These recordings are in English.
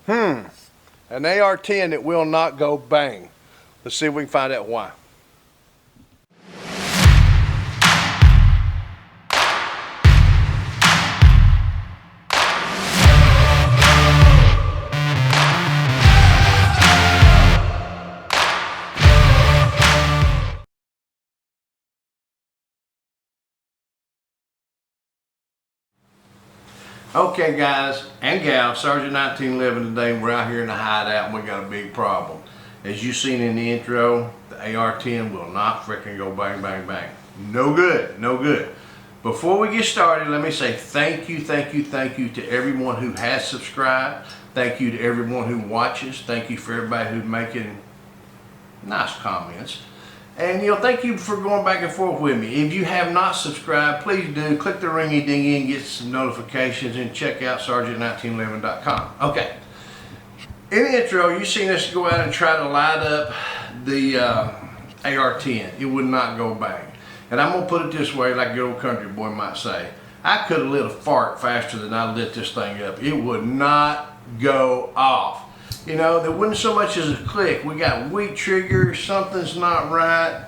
An AR-10 that will not go bang. Let's see if we can find out why. Okay guys and gals, Sergeant 1911 today. We're out here in the hideout and we got a big problem. As you seen in the intro, the AR-10 will not freaking go bang, bang, bang. No good, no good. Before we get started, let me say thank you to everyone who has subscribed. Thank you to everyone who watches. Thank you for everybody who's making nice comments. And thank you for going back and forth with me. If you have not subscribed, please do. Click the ringy dingy and get some notifications and check out Sergeant1911.com. Okay. In the intro, you've seen us go out and try to light up the AR-10. It would not go bang. And I'm going to put it this way, like a good old country boy might say. I could have lit a fart faster than I lit this thing up. It would not go off. There wasn't so much as a click. We got weak trigger, something's not right.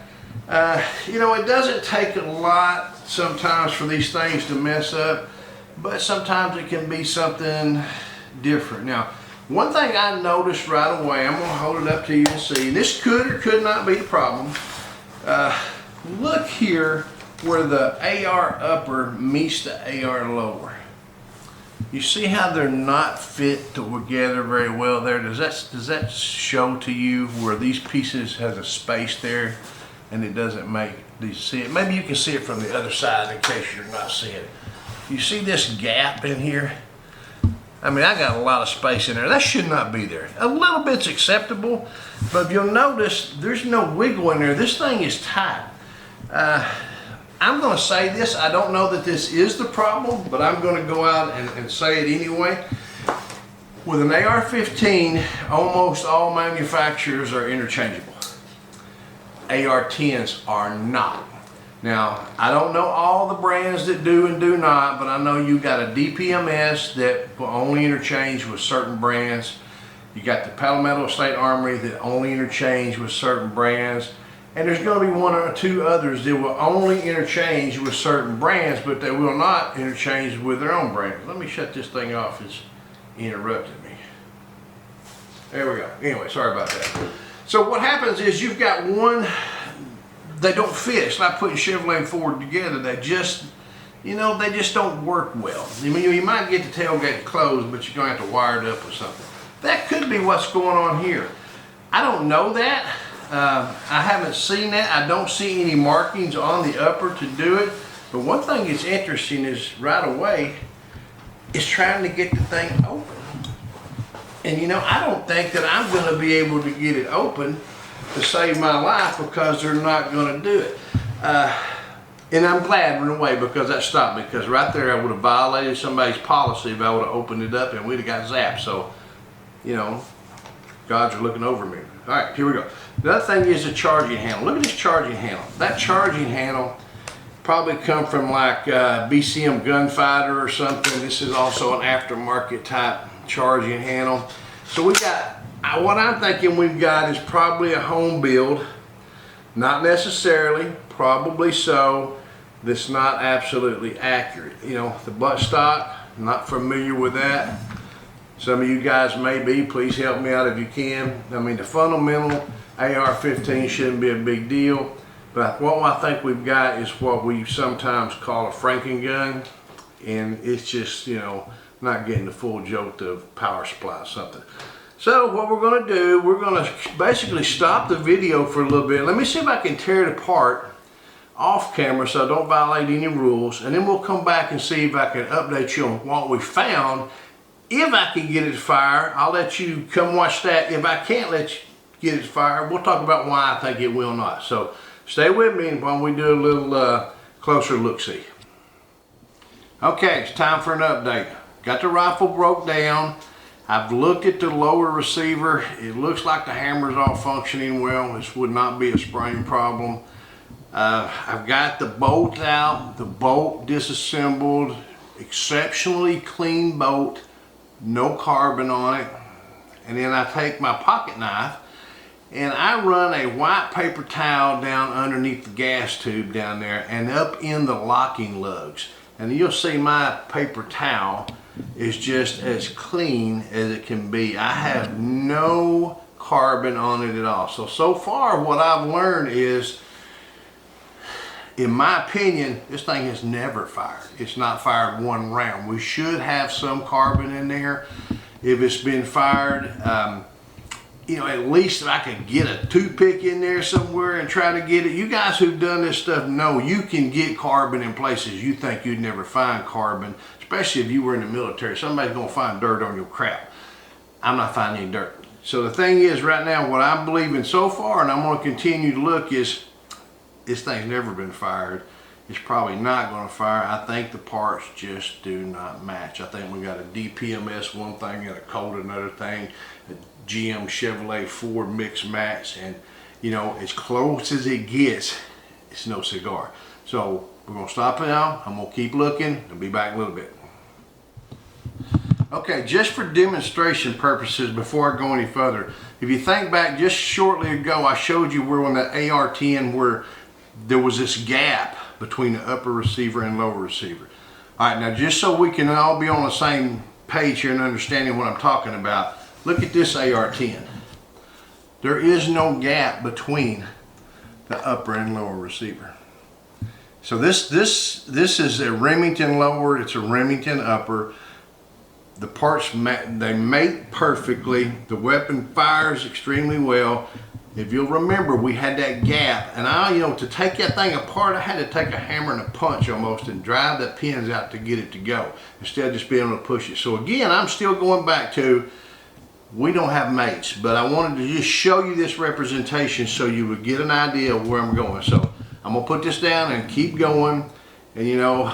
It doesn't take a lot sometimes for these things to mess up, but sometimes it can be something different. Now, one thing I noticed right away, I'm gonna hold it up to you and see, and this could or could not be the problem. Look here where the AR upper meets the AR lower. You see how they're not fit together very well there? Does that show to you where these pieces has a space there and it doesn't make, do you see it? Maybe you can see it from the other side in case you're not seeing it. You see this gap in here? I mean, I got a lot of space in there. That should not be there. A little bit's acceptable, but if you'll notice, there's no wiggle in there. This thing is tight. I'm going to say this, I don't know that this is the problem, but I'm going to go out and say it anyway. With an AR-15, almost all manufacturers are interchangeable. AR-10s are not. Now, I don't know all the brands that do and do not, but I know you got a DPMS that will only interchange with certain brands. You got the Palmetto State Armory that only interchange with certain brands. And there's going to be one or two others that will only interchange with certain brands, but they will not interchange with their own brands. Let me shut this thing off. It's interrupted me. There we go. Anyway, sorry about that. So what happens is you've got one, they don't fit. It's like putting Chevrolet and Ford together. They just, they just don't work well. I mean, you might get the tailgate closed, but you're going to have to wire it up or something. That could be what's going on here. I don't know that. I haven't seen that. I don't see any markings on the upper to do it. But one thing that's interesting is right away is trying to get the thing open. And I don't think that I'm going to be able to get it open to save my life because they're not going to do it. And I'm glad in a way because that stopped me, because right there I would have violated somebody's policy if I would have opened it up and we'd have got zapped. So, gods are looking over me. All right, here we go. The other thing is the charging handle. Look at this charging handle. That charging handle probably come from like BCM Gunfighter or something. This is also an aftermarket type charging handle. So we got, what I'm thinking we've got is probably a home build. Not necessarily, probably so. That's not absolutely accurate. The butt stock, not familiar with that. Some of you guys may be, please help me out if you can. I mean, the fundamental AR-15 shouldn't be a big deal, but what I think we've got is what we sometimes call a Franken gun, and it's just, not getting the full jolt of power supply or something. So what we're going to do, we're going to basically stop the video for a little bit. Let me see if I can tear it apart off camera so I don't violate any rules, and then we'll come back and see if I can update you on what we found. If I can get it to fire, I'll let you come watch that. If I can't let you get it to fire, we'll talk about why I think it will not. So stay with me while we do a little closer look-see. Okay, it's time for an update. Got the rifle broke down. I've looked at the lower receiver. It looks like the hammer's all functioning well. This would not be a spring problem. I've got the bolt out, the bolt disassembled, exceptionally clean bolt. No carbon on it, and then I take my pocket knife and I run a white paper towel down underneath the gas tube down there and up in the locking lugs. And you'll see my paper towel is just as clean as it can be. I have no carbon on it at all. So far what I've learned is, in my opinion, this thing has never fired. It's not fired one round. We should have some carbon in there. If it's been fired, you know, at least if I could get a toothpick in there somewhere and try to get it. You guys who've done this stuff know you can get carbon in places you think you'd never find carbon, especially if you were in the military. Somebody's gonna find dirt on your crap. I'm not finding any dirt. So the thing is, right now, what I'm believing so far, and I'm gonna continue to look, is this thing's never been fired. It's probably not going to fire. I think the parts just do not match. I think we got a DPMS one thing and a Colt another thing, a GM Chevrolet Ford mixed match, and you know, as close as it gets, it's no cigar. So we're going to stop now. I'm going to keep looking. I'll be back in a little bit. Okay, just for demonstration purposes, before I go any further, if you think back just shortly ago, I showed you where on the AR-10 where there was this gap between the upper receiver and lower receiver. All right, now just so we can all be on the same page here and understanding what I'm talking about, look at this AR-10. There is no gap between the upper and lower receiver. So this is a Remington lower, it's a Remington upper. The parts, they mate perfectly. The weapon fires extremely well. If you'll remember, we had that gap, and you know, to take that thing apart, I had to take a hammer and a punch almost and drive the pins out to get it to go, instead of just being able to push it. So again, I'm still going back to, we don't have mates, but I wanted to just show you this representation so you would get an idea of where I'm going. So I'm gonna put this down and keep going, and you know,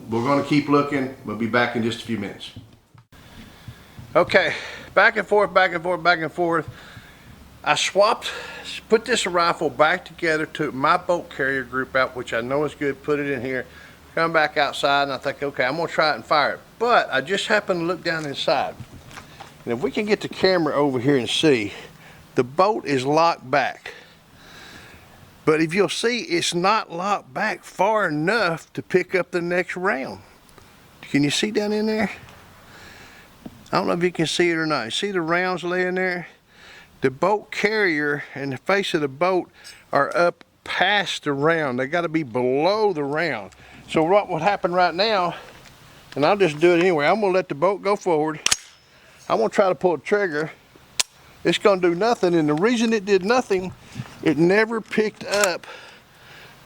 we're gonna keep looking. We'll be back in just a few minutes. Okay, back and forth, back and forth, back and forth. I put this rifle back together, took my bolt carrier group out, which I know is good, put it in here, come back outside, and I think, okay, I'm gonna try it and fire it. But I just happened to look down inside. And if we can get the camera over here and see, the bolt is locked back. But if you'll see, it's not locked back far enough to pick up the next round. Can you see down in there? I don't know if you can see it or not. You see the rounds laying there? The bolt carrier and the face of the bolt are up past the round. They got to be below the round. So what would happen right now, and I'll just do it anyway, I'm going to let the bolt go forward. I'm going to try to pull the trigger. It's going to do nothing, and the reason it did nothing, it never picked up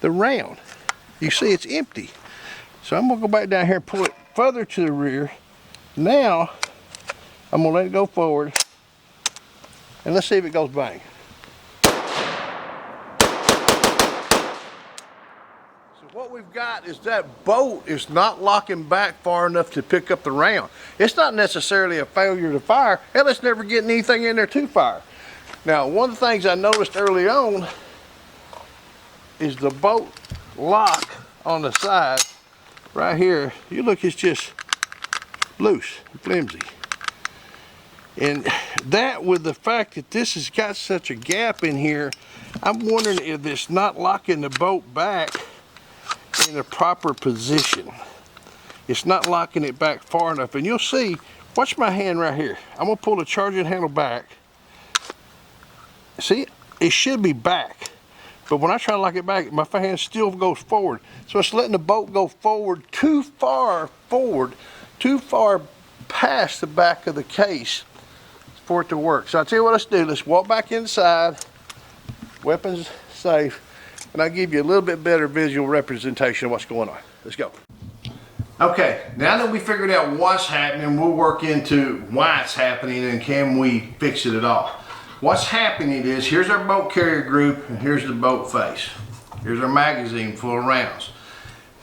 the round. You see it's empty. So I'm going to go back down here and pull it further to the rear. Now, I'm going to let it go forward. And let's see if it goes bang. So what we've got is that bolt is not locking back far enough to pick up the round. It's not necessarily a failure to fire. Hell, it's never getting anything in there to fire. Now, one of the things I noticed early on is the bolt lock on the side right here. You look, it's just loose, flimsy. And that, with the fact that this has got such a gap in here, I'm wondering if it's not locking the bolt back in the proper position. It's not locking it back far enough. And you'll see, watch my hand right here. I'm gonna pull the charging handle back. See, it should be back. But when I try to lock it back, my hand still goes forward. So it's letting the bolt go forward, too far past the back of the case for it to work. So I'll tell you what, let's do. Let's walk back inside, weapons safe, and I'll give you a little bit better visual representation of what's going on. Let's go. Okay, now that we figured out what's happening, we'll work into why it's happening and can we fix it at all. What's happening is, here's our bolt carrier group and here's the bolt face. Here's our magazine full of rounds.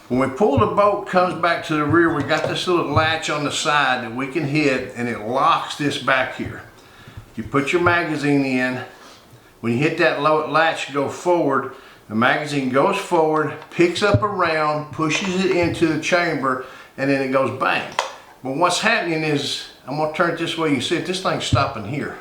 When we pull the bolt, comes back to the rear, we got this little latch on the side that we can hit, and it locks this back here. You put your magazine in. When you hit that latch, go forward, the magazine goes forward, picks up a round, pushes it into the chamber, and then it goes bang. But what's happening is I'm gonna turn it this way. You see it, this thing's stopping here.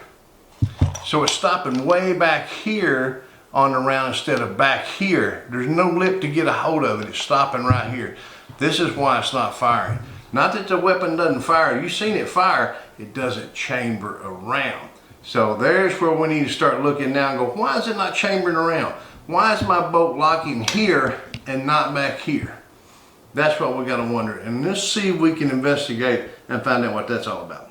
So it's stopping way back here on the round instead of back here. There's no lip to get a hold of it. It's stopping right here. This is why it's not firing. Not that the weapon doesn't fire. You've seen it fire. It doesn't chamber around. So there's where we need to start looking now and go, why is it not chambering around? Why is my bolt locking here and not back here? That's what we got to wonder. And let's see if we can investigate and find out what that's all about.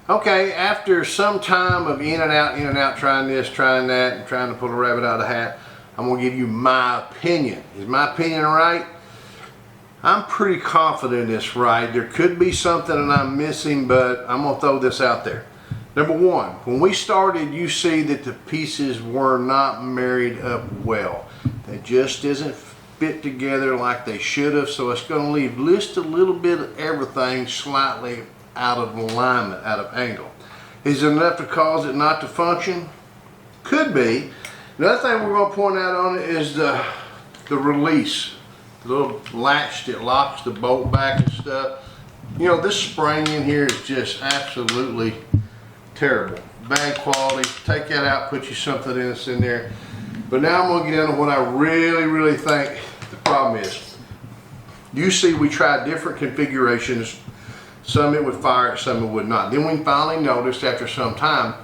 Okay, after some time of in and out, trying this, trying that, and trying to pull a rabbit out of the hat, I'm going to give you my opinion. Is my opinion right? I'm pretty confident it's right. There could be something that I'm missing, but I'm going to throw this out there. Number one, when we started, you see that the pieces were not married up well. They just isn't fit together like they should have, so it's going to leave just a little bit of everything slightly out of alignment, out of angle. Is it enough to cause it not to function? Could be. Another thing we're going to point out on it is the release. The little latch that locks the bolt back and stuff. You know, this spring in here is just absolutely terrible. Bad quality. Take that out, put you something else in there. But now I'm going to get down to what I really think the problem is. You see, we tried different configurations. Some it would fire, some it would not. Then we finally noticed after some time,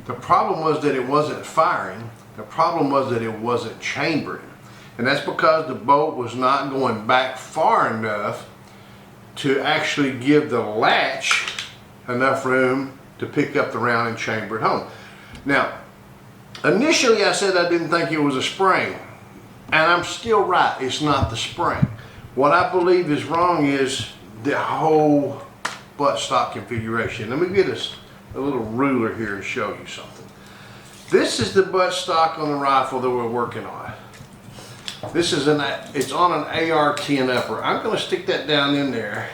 the problem was that it wasn't firing. The problem was that it wasn't chambering. And that's because the bolt was not going back far enough to actually give the latch enough room to pick up the round and chamber it home. Now, initially I said I didn't think it was a spring. And I'm still right, it's not the spring. What I believe is wrong is the whole buttstock configuration. Let me get a little ruler here and show you something. This is the buttstock on the rifle that we're working on. This is it's on an AR-10 upper. I'm going to stick that down in there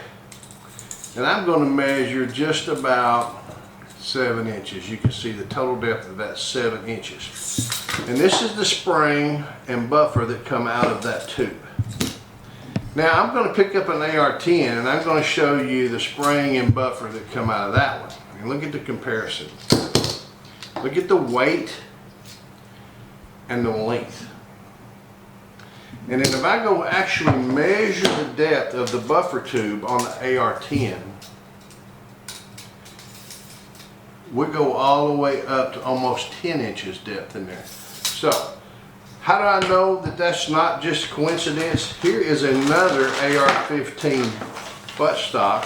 and I'm going to measure just about 7 inches. You can see the total depth of that 7 inches. And this is the spring and buffer that come out of that tube. Now I'm going to pick up an AR-10 and I'm going to show you the spring and buffer that come out of that one. And look at the comparison. Look at the weight and the length. And then if I go actually measure the depth of the buffer tube on the AR-10, we go all the way up to almost 10 inches depth in there. So, how do I know that that's not just coincidence? Here is another AR-15 buttstock,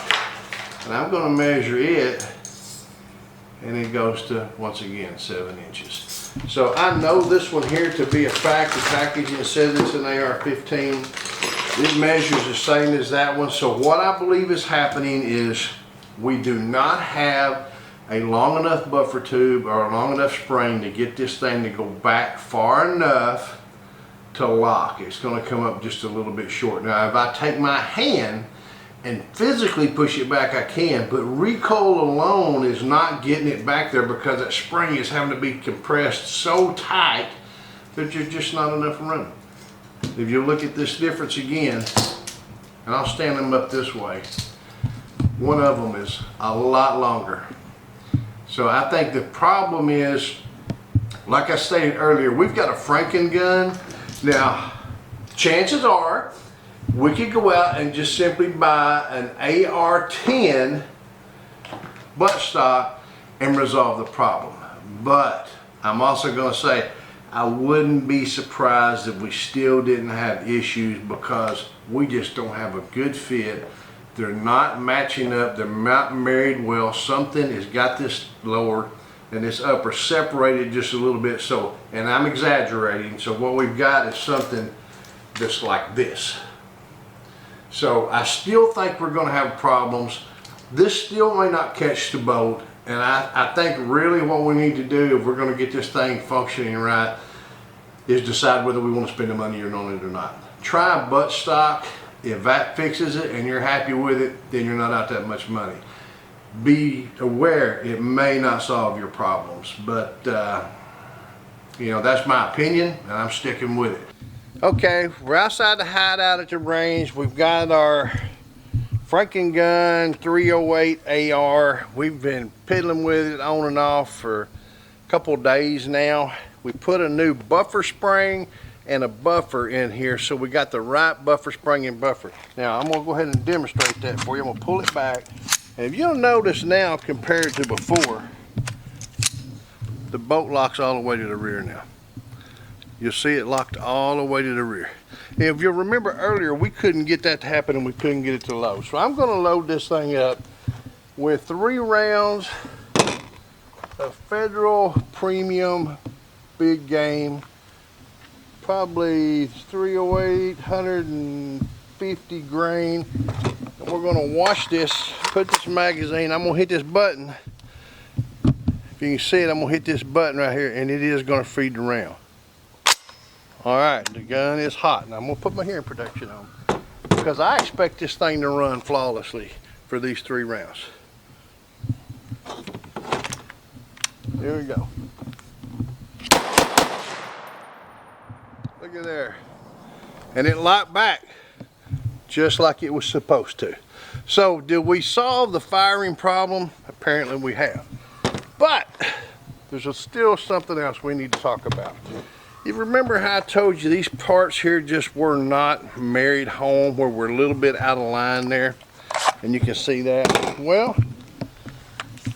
and I'm going to measure it, and it goes to, once again, 7 inches. So I know this one here to be a fact. The packaging says it's an AR-15. It measures the same as that one. So what I believe is happening is we do not have a long enough buffer tube or a long enough spring to get this thing to go back far enough to lock. It's going to come up just a little bit short. Now if I take my hand and physically push it back, I can, but recoil alone is not getting it back there because that spring is having to be compressed so tight that there's just not enough room. If you look at this difference again, and I'll stand them up this way, one of them is a lot longer. So I think the problem is, like I stated earlier, we've got a Franken gun. Now, chances are we could go out and just simply buy an AR-10 buttstock and resolve the problem. But I'm also going to say I wouldn't be surprised if we still didn't have issues because we just don't have a good fit. They're not matching up. They're not married well. Something has got this lower and this upper separated just a little bit. So, and I'm exaggerating. So what we've got is something that's like this. So I still think we're going to have problems. This still may not catch the bolt. And I think really what we need to do if we're going to get this thing functioning right is decide whether we want to spend the money on it or not. Try a buttstock. If that fixes it and you're happy with it, then you're not out that much money. Be aware it may not solve your problems, but you know, that's my opinion and I'm sticking with it. Okay, we're outside the hideout at the range. We've got our Franken gun 308 AR. We've been piddling with it on and off for a couple of days now. We put a new buffer spring and a buffer in here, so we got the right buffer spring and buffer. Now I'm gonna go ahead and demonstrate that for you. I'm gonna pull it back, and if you'll notice now compared to before, the bolt locks all the way to the rear now. You'll see it locked all the way to the rear. If you'll remember earlier, we couldn't get that to happen and we couldn't get it to load. So I'm gonna load this thing up with 3 rounds of Federal Premium Big Game, probably 308, 150 grain. And we're gonna wash this, put this magazine, I'm gonna hit this button. If you can see it, I'm gonna hit this button right here and it is gonna feed the round. All right, the gun is hot. Now I'm gonna put my hearing protection on because I expect this thing to run flawlessly for these 3 rounds. Here we go. Look at there. And it locked back just like it was supposed to. So did we solve the firing problem? Apparently we have. But there's still something else we need to talk about. You remember how I told you these parts here just were not married home, where we're a little bit out of line there? And you can see that. Well,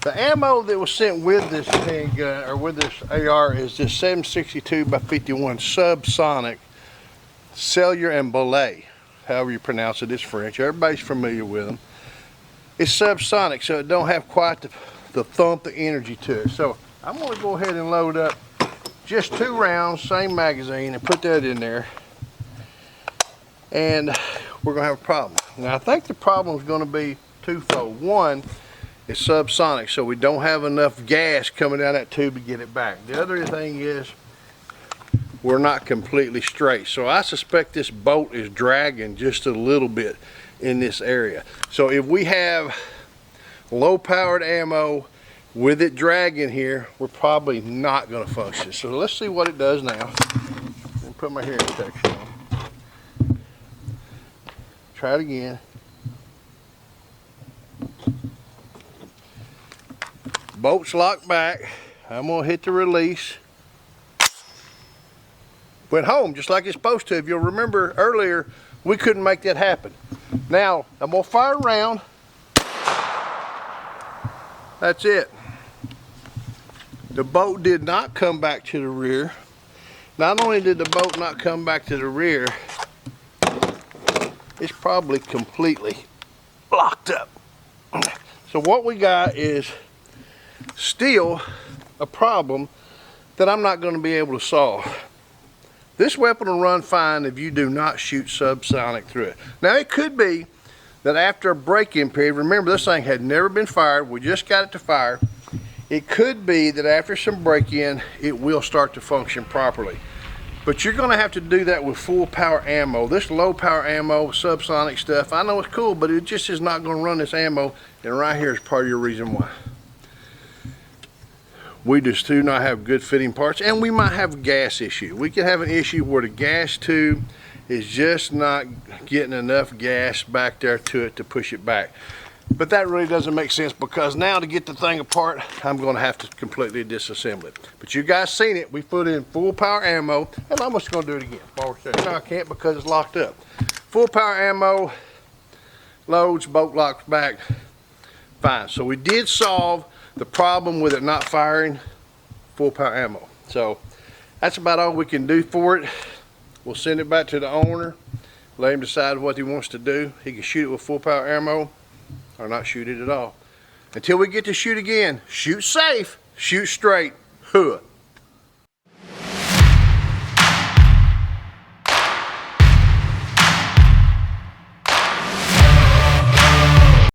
the ammo that was sent with this handgun, or with this AR, is this 762 by 51 subsonic cellular and belay. However you pronounce it, it's French. Everybody's familiar with them. It's subsonic, so it don't have quite the thump, the energy to it. So I'm going to go ahead and load up just 2 rounds, same magazine, and put that in there, and we're gonna have a problem. Now I think the problem is going to be twofold. One, it's subsonic, so we don't have enough gas coming down that tube to get it back. The other thing is we're not completely straight, so I suspect this bolt is dragging just a little bit in this area. So if we have low powered ammo with it dragging here, we're probably not going to function. So let's see what it does now. And put my hearing protection on. Try it again. Bolt's locked back. I'm going to hit the release. Went home just like it's supposed to. If you'll remember earlier, we couldn't make that happen. Now I'm going to fire around. That's it. The bolt did not come back to the rear. Not only did the bolt not come back to the rear, it's probably completely locked up. So what we got is still a problem that I'm not going to be able to solve. This weapon will run fine if you do not shoot subsonic through it. Now it could be that after a break-in period, remember this thing had never been fired, we just got it to fire. It could be that after some break-in, it will start to function properly. But you're gonna have to do that with full power ammo. This low power ammo, subsonic stuff, I know it's cool, but it just is not gonna run this ammo, and right here is part of your reason why. We just do not have good fitting parts, and we might have a gas issue. We could have an issue where the gas tube is just not getting enough gas back there to it to push it back. But that really doesn't make sense, because now to get the thing apart, I'm going to have to completely disassemble it. But you guys seen it. We put in full power ammo, and I'm just going to do it again. No, I can't because it's locked up. Full power ammo, loads, bolt locks back, fine. So we did solve the problem with it not firing full power ammo. So that's about all we can do for it. We'll send it back to the owner, let him decide what he wants to do. He can shoot it with full power ammo or not shoot it at all. Until we get to shoot again, shoot safe, shoot straight. Huh.